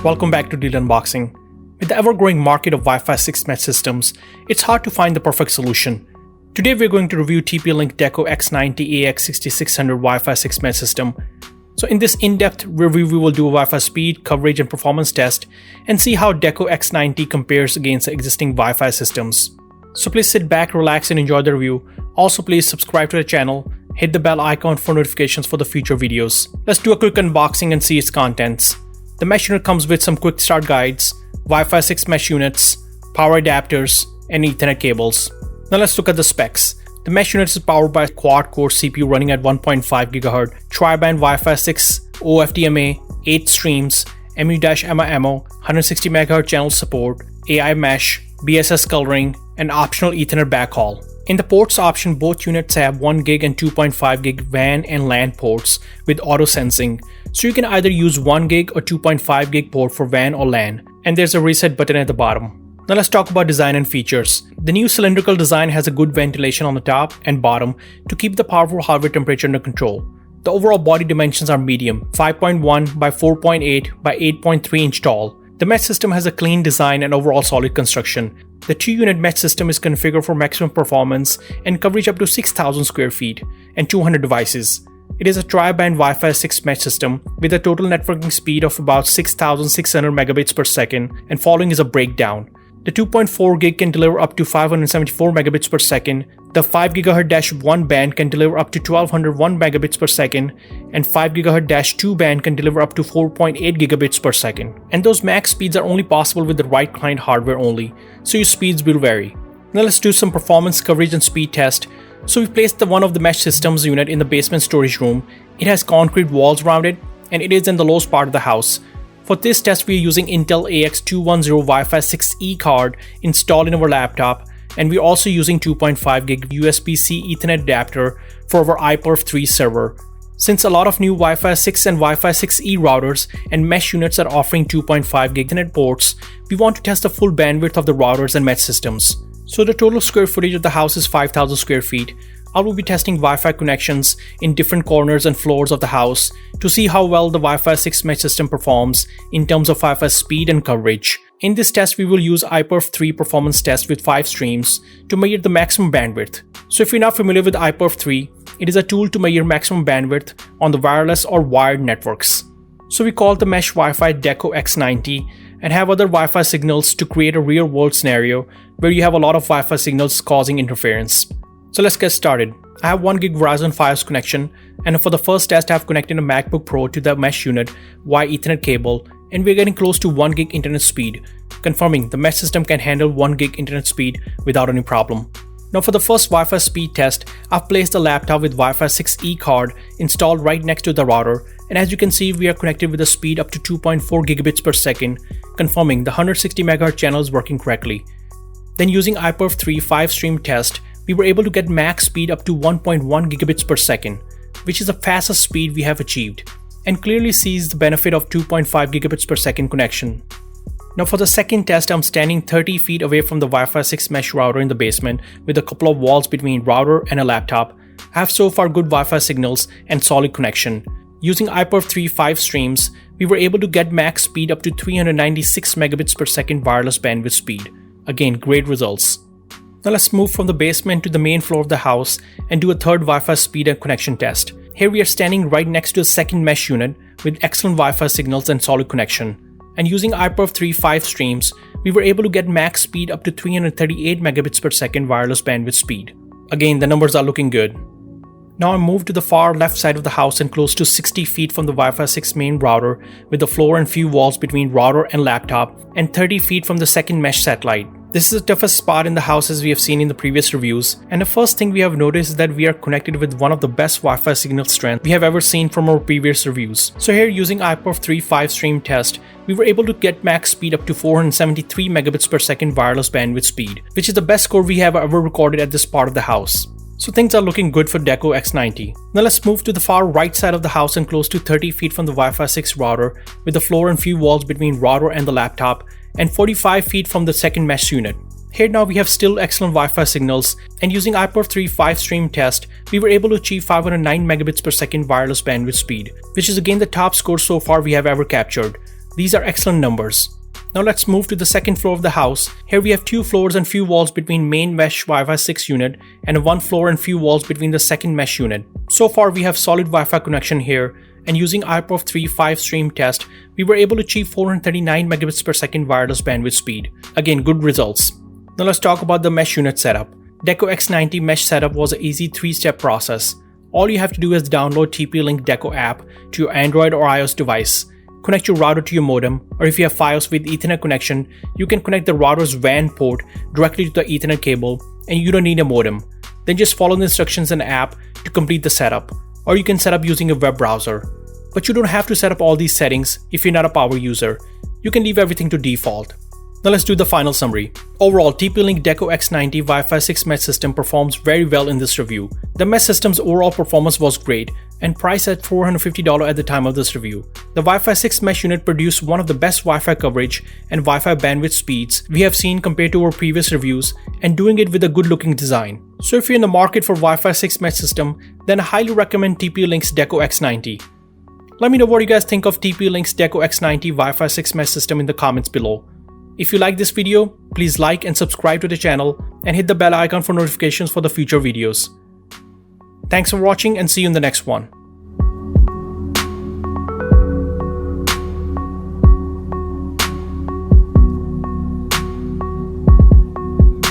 Welcome back to Deal Unboxing. With the ever-growing market of Wi-Fi 6 mesh systems, it's hard to find the perfect solution. Today we're going to review TP-Link DECO X90 AX6600 Wi-Fi 6 mesh system. So in this in-depth review, we will do a Wi-Fi speed, coverage and performance test and see how DECO X90 compares against the existing Wi-Fi systems. So please sit back, relax and enjoy the review. Also please subscribe to the channel, hit the bell icon for notifications for the future videos. Let's do a quick unboxing and see its contents. The mesh unit comes with some quick start guides, Wi-Fi 6 mesh units, power adapters, and Ethernet cables. Now let's look at the specs. The mesh unit is powered by a quad-core CPU running at 1.5 GHz, Tri-Band WiFi-6 OFDMA, 8 streams, MU-MIMO, 160 MHz channel support, AI mesh, BSS coloring, and optional Ethernet backhaul. In the ports option, both units have 1 GB and 2.5 GB WAN and LAN ports with auto sensing, so you can either use 1 GB or 2.5 GB port for WAN or LAN, and there's a reset button at the bottom. Now let's talk about design and features. The new cylindrical design has a good ventilation on the top and bottom to keep the powerful hardware temperature under control. The overall body dimensions are medium, 5.1 by 4.8 by 8.3 inch tall. The mesh system has a clean design and overall solid construction. The 2-unit mesh system is configured for maximum performance and coverage up to 6,000 sq ft and 200 devices. It is a Tri-Band Wi-Fi 6 mesh system with a total networking speed of about 6,600 megabits per second, and following is a breakdown. The 2.4 GB can deliver up to 574 megabits per second, the 5 GHz-1 band can deliver up to 1201 megabits per second, and 5 GHz-2 band can deliver up to 4.8 gigabits per second. And those max speeds are only possible with the right client hardware only, so your speeds will vary. Now let's do some performance, coverage and speed test. So we placed one of the mesh systems unit in the basement storage room. It has concrete walls around it, and it is in the lowest part of the house. For this test, we are using Intel AX210 Wi-Fi 6E card installed in our laptop, and we are also using 2.5 GB USB-C Ethernet adapter for our iPerf3 server. Since a lot of new Wi-Fi 6 and Wi-Fi 6E routers and mesh units are offering 2.5 GB Ethernet ports, we want to test the full bandwidth of the routers and mesh systems. So the total square footage of the house is 5,000 sq ft. I will be testing Wi-Fi connections in different corners and floors of the house to see how well the Wi-Fi 6 mesh system performs in terms of Wi-Fi speed and coverage. In this test, we will use iPerf3 performance test with 5 streams to measure the maximum bandwidth. So if you're not familiar with iPerf3, it is a tool to measure maximum bandwidth on the wireless or wired networks. So we call the mesh Wi-Fi DECO X90 and have other Wi-Fi signals to create a real-world scenario where you have a lot of Wi-Fi signals causing interference. So let's get started. I have 1 GB Verizon Fios connection, and for the first test I have connected a MacBook Pro to the mesh unit via Ethernet cable, and we're getting close to 1 GB internet speed, confirming the mesh system can handle 1 GB internet speed without any problem. Now for the first Wi-Fi speed test, I've placed the laptop with Wi-Fi 6E card installed right next to the router, and as you can see we are connected with a speed up to 2.4 gigabits per second, confirming the 160 MHz channel is working correctly. Then using iPerf3 5-stream test, we were able to get max speed up to 1.1 gigabits per second, which is the fastest speed we have achieved, and clearly sees the benefit of 2.5 gigabits per second connection. Now for the second test, I'm standing 30 feet away from the Wi-Fi 6 mesh router in the basement with a couple of walls between router and a laptop. I have so far good Wi-Fi signals and solid connection. Using iPerf3 5 streams, we were able to get max speed up to 396 megabits per second wireless bandwidth speed. Again, great results. Now let's move from the basement to the main floor of the house and do a third Wi-Fi speed and connection test. Here we are standing right next to the second mesh unit with excellent Wi-Fi signals and solid connection. And using iPerf3 5 streams, we were able to get max speed up to 338 megabits per second wireless bandwidth speed. Again, the numbers are looking good. Now I moved to the far left side of the house and close to 60 feet from the Wi-Fi 6 main router with the floor and few walls between router and laptop, and 30 feet from the second mesh satellite. This is the toughest spot in the house as we have seen in the previous reviews, and the first thing we have noticed is that we are connected with one of the best Wi-Fi signal strength we have ever seen from our previous reviews. So here using iPerf3 5-stream test, we were able to get max speed up to 473 megabits per second wireless bandwidth speed, which is the best score we have ever recorded at this part of the house. So things are looking good for DECO X90. Now let's move to the far right side of the house and close to 30 feet from the Wi-Fi 6 router with the floor and few walls between router and the laptop, and 45 feet from the second mesh unit. Here now we have still excellent Wi-Fi signals, and using iPerf3 5-stream test, we were able to achieve 509 megabits per second wireless bandwidth speed, which is again the top score so far we have ever captured. These are excellent numbers. Now let's move to the second floor of the house. Here we have 2 floors and few walls between main mesh Wi-Fi 6 unit and 1 floor and few walls between the second mesh unit. So far we have solid Wi-Fi connection here, and using iPerf 3 5-stream test, we were able to achieve 439 megabits per second wireless bandwidth speed. Again, good results. Now let's talk about the mesh unit setup. DECO X90 mesh setup was an easy 3-step process. All you have to do is download TP-Link DECO app to your Android or iOS device. Connect your router to your modem, or if you have Fios with Ethernet connection, you can connect the router's WAN port directly to the Ethernet cable, and you don't need a modem. Then just follow the instructions in the app to complete the setup, or you can set up using a web browser. But you don't have to set up all these settings if you're not a power user. You can leave everything to default. Now let's do the final summary. Overall, TP-Link DECO X90 Wi-Fi 6 mesh system performs very well in this review. The mesh system's overall performance was great and priced at $450 at the time of this review. The Wi-Fi 6 mesh unit produced one of the best Wi-Fi coverage and Wi-Fi bandwidth speeds we have seen compared to our previous reviews, and doing it with a good looking design. So if you're in the market for Wi-Fi 6 mesh system, then I highly recommend TP-Link's DECO X90. Let me know what you guys think of TP-Link's DECO X90 Wi-Fi 6 mesh system in the comments below. If you like this video, please like and subscribe to the channel and hit the bell icon for notifications for the future videos. Thanks for watching and see you in the next one.